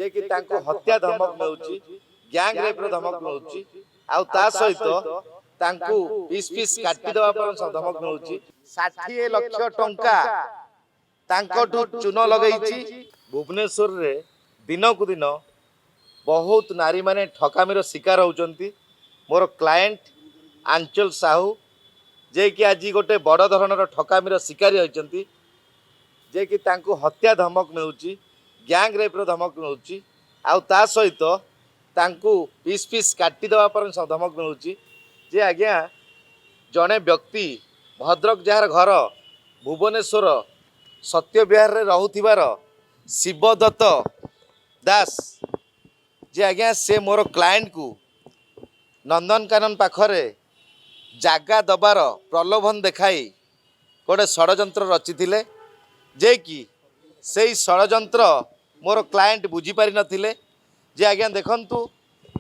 जे कि तांको हत्या धमक मिलुची गैंग रेप रो धमक मिलुची आ ता सहित तांको पीस पीस काटी देवा पर धमक मिलुची 60 लाख टंका तांकोठू चून लगेइची। भुवनेश्वर रे दिन को दिन बहुत नारी माने ठकामीर शिकार होउचंती। मोर क्लाएंट आंचल साहू जे कि आज गोटे बड़ धरणर ठकामीर शिकारी होइचंती जे कि तांको हत्या धमक मिलुची गैंग रेप रो धमक मिलुची आ ता सहित तांको पीस पीस काटी देवा पर धमक मिलुची। जे आज्ञा जड़े व्यक्ति भद्रक जार घर भुवनेश्वर सत्य विहार रे रहुथिबार शिवदत्त दास जे आज्ञा से मोर क्लाएंट को नंदनकानन पाखरे जागा दबार प्रलोभन देखाई गोटे षड्यंत्र रचिथिले जे कि से षड्यंत्र मोर क्लाएंट बुझीपारि नथिले। जे आज्ञा देखंतु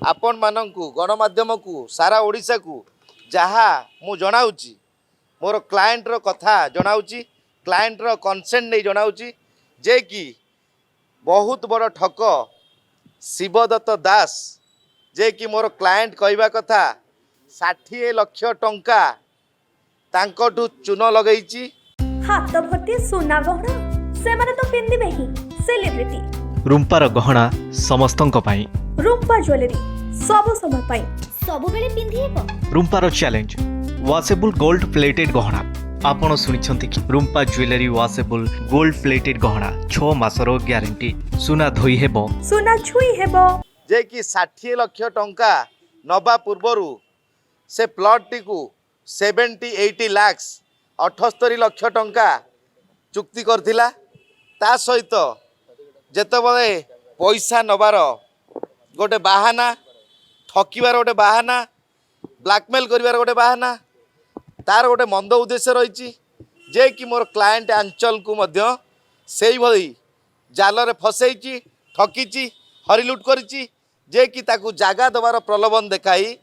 आपण मानंकु गणमाध्यम को सारा ओडिशा को जहा मु जणाउची मोर क्लाएंट रो कथा जणाउची क्लाएंट रो कंसेंट नहीं जणाउची जे कि बहुत बड़ ठक शिवदत्त दास जे कि मोर क्लाएंट कहवा कथा 60 लाख टंका तांकोठू चून लगेइची। हाथ भर्ती सोना गहना से माने तो पिंदिबे ही सेलिब्रिटी रुंपार गहना समस्तंक पाई रुंपा ज्वेलरी सब समय पाई सब बेले पिंधि हेबो। रुंपार चैलेंज वाशेबल गोल्ड प्लेटेड गहना आपण सुनिछंती कि रुंपा ज्वेलरी वाशेबल गोल्ड प्लेटेड गहना 6 मासर ग्यारंटी सुना धोई हेबो सोना छुई हेबो। जे कि 60 लाख टंका नबा पूर्वरु से प्लॉट टी को 70-80 लाख 78 लाख टंका चुक्ति करथिला। ता सहित जेतबळे पैसा नबार गोटे बाहाना ठकिबार गोटे बाहाना ब्लैकमेल करिवार गोटे बाहाना तार गोटे मंद उद्देश्य रही जे कि मोर क्लाएंट आंचल को मध्य सेई भली जाल रे फसैची ठकीची हरिलुट करिची जे कि ताकू जागा दबार प्रलोभन देखाई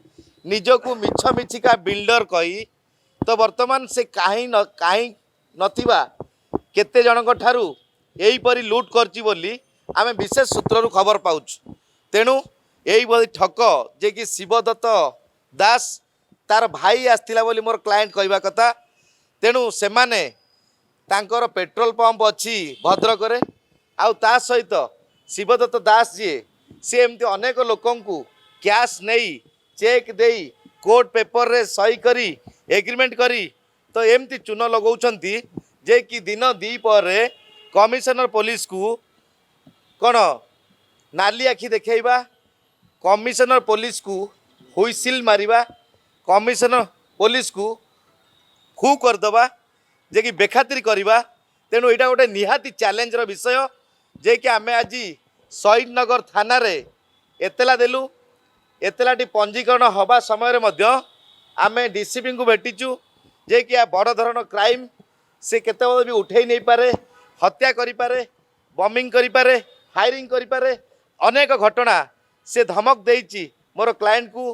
निजको मिछ मिछिका बिल्डर कही तो वर्तमान से कहीं नथिबा केते जनक ठारू एही परी लूट करची बोली आमे विशेष सूत्ररु खबर पाउछ। तेणु एही भली ठक जे कि शिवदत्त दास तार भाई आसथिला बोली मोर क्लाएंट कहवा कथा। तेणु से माने तांकर पेट्रोल पंप अच्छी भद्रक रे आ ता सहित शिवदत्त दास जी सी एमती अनेक लोकं को कैश नहीं चेक देई कोर्ट पेपर रे सही करी एग्रीमेंट करी तो एमती चून लगौछंती जे कि दिन दी पर कमिशनर पुलिस को कौन नाली आखि देखा कमिशनर पुलिस को हुइसिल मारिबा कमिशनर पुलिस को खू करदबा जे कि बेखातिर करवा। तेणु यहाँ गोटे निहाती चैलेंजर विषय जे कि आमे आज शहीद नगर थाना रे एतला देलु एतलाटी पंजीकरण हवा समय मध्य आमे डीसीपी को भेटीचु जे कि आ बड़ धरण क्राइम से केते भी उठे नहीं पारे हत्या करि पारे बमिंग करि पारे फायरिंग करि पारे अनेक घटना से धमक देइची मोर क्लाएंट को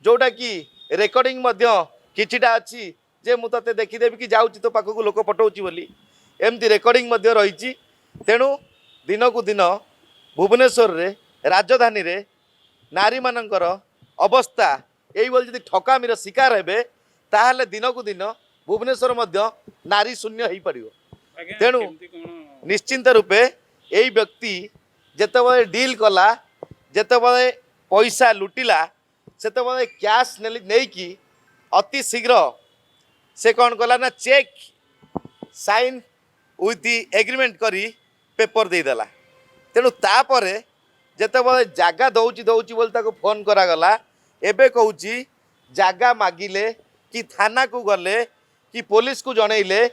जोटा कि रेकर्डिंग मध्य किछिटा अच्छी जे मु तते देखिदेवी कि जाऊँ तो पाखक लोक पठाऊँगी बोली एमती रेकर्डिंग मध्य रही। तेणु दिन को दिन भुवनेश्वर रे राजधानी रे नारी मानकर अवस्था यही जदि ठकामीर शिकार हेबे ताहले दिन को दिन भुवनेश्वर मध्य नारी शून्य हो पार। तेणु निश्चिंत रूपे यही व्यक्ति जेतेबेले डील कला जेतेबेले पैसा लुटिला सेतेबेले कैश नहीं कि अति शीघ्र से कौन कला ना चेक साइन विथ एग्रीमेंट करी पेपर देदेला। तेणु तापर जेतेबेले जागा दौची बोली ताको फोन करागला एबे कहूची जागा मागिले कि थाना को गले कि पुलिस को जनइले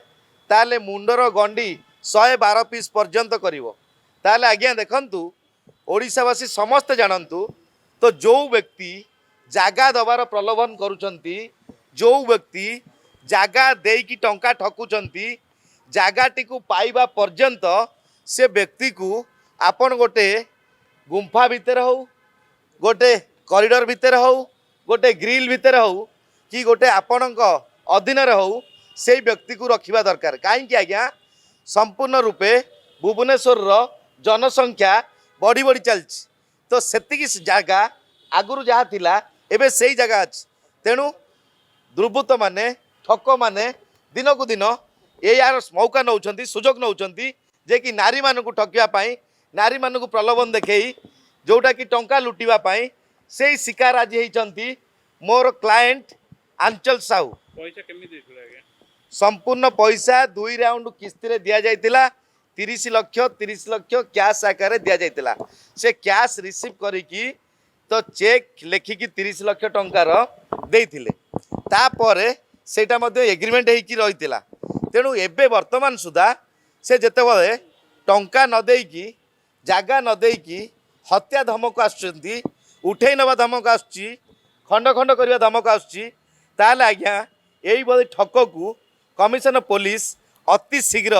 ताले मुंडर गंडी 112 पीस पर्यंत करिवो। ताले आज्ञा देखंतु ओडिशावासी समस्त जानंतु तो जो व्यक्ति जागा दबार प्रलोभन करुचंती जो व्यक्ति जागा देकी टंका ठकुचंती जागाटी को पाइबा पर्यंत से व्यक्ति को आपण गोटे गुंफा भितर हो गोटे कॉरिडोर भितर हो गोटे ग्रिल भितर हो कि गोटे आपणक अधीन हो से व्यक्ति को रखा दरकार। कहीं आज्ञा संपूर्ण रूपे भुवनेश्वर जनसंख्या बढ़ी बढ़ी चलछि तो सेतिकी जगह आगुरु जहाँ थिला एबे सेई जगह अछि तेणु दुर्बृत्त माने ठक माने दिन को दिन ए यार मौका नौछंती सुजोग नौछंती जे कि नारी मानकु ठकिया पाई नारी मानकु प्रलोभन देखई जोटा कि टंका लुटिवा पाई से शिकार आज होती मोर क्लाएंट आंचल साहू पैसा केमी देथिला आगे संपूर्ण पैसा 2 राउंड किस्ती दि जाइतिला 30 लक्ष कैश आकार दि जाइतिला से कैश रिसीव करिकी तो चेक लेखिकी 30 लक्ष टंकार देइथिले तापरे सेटा मध्ये एग्रीमेंट हेकी रहितिला तेणु एबे वर्तमान सुधा से जेतेबेले टंका न देइकी जागा न देइकी हत्या धमक आसुचंती उठेई नवा धमक आसुची खंड खंड करवा धमक आसुची ताले आज्ञा एई बली ठककू कमिशन पुलिस अति शीघ्र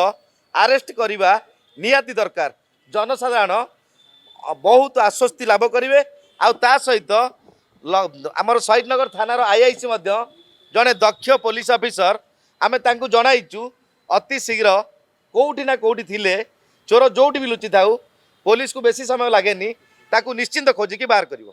अरेस्ट करवा निहाती दरकार जनसाधारण बहुत आश्वस्ति लाभ करेंगे आउ ता सहित आमर शहीदनगर थानार आईआईसी मध्य जड़े दक्ष पुलिस ऑफिसर आमे तांकु जणाइचु अति शीघ्र कोउठी ना कोउठी थिले चोर जोटी भी लुचि थाउ पुलिस को बेसी समय लागेनी ताकू निश्चिंत खोजिकी बाहर करिवो।